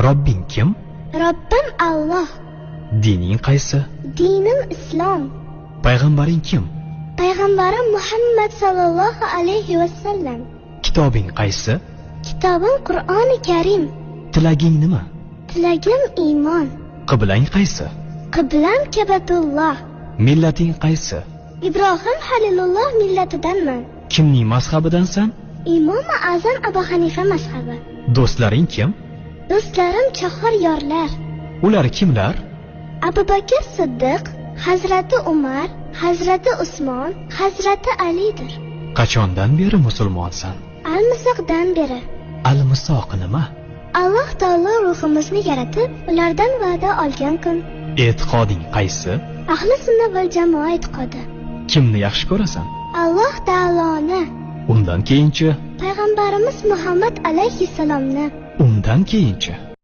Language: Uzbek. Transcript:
Robbing kim? Robbim Alloh. Dining qaysi? Dinim Islom. Payg'ambaring kim? Payg'ambarim Muhammad sallallohu alayhi va sallam. Kitobing qaysi? Kitobim Qur'oni Karim. Tilaging nima? Tilagim iymon. Qiblang qaysi? Qiblam Kabatulloh. Millating qaysi? Ibrohim Halilulloh millatidanman. Kimning mazhabidansan? Imom Azam Abu Hanifa mazhabi. Do'stlaring kim? Do'stlarim chahor yorlar. Ular kimlar? Abu Bakr Siddiq, Hazrati Umar, Hazrati Usmon, Hazrati Alidir. Qachondan beri musulmonsan? Al-Misoqdan beri. Al-Misoq nima? Alloh taolo ruhimizni yaratib, ulardan va'da olgan kun. E'tiqoding qaysi? Ahli sunna va jamoa e'tiqodi. Kimni yaxshi ko'rasan? Alloh taoloni. Undan keyinchi? Payg'ambarimiz Muhammad alayhissalomni. Undan keyinchi?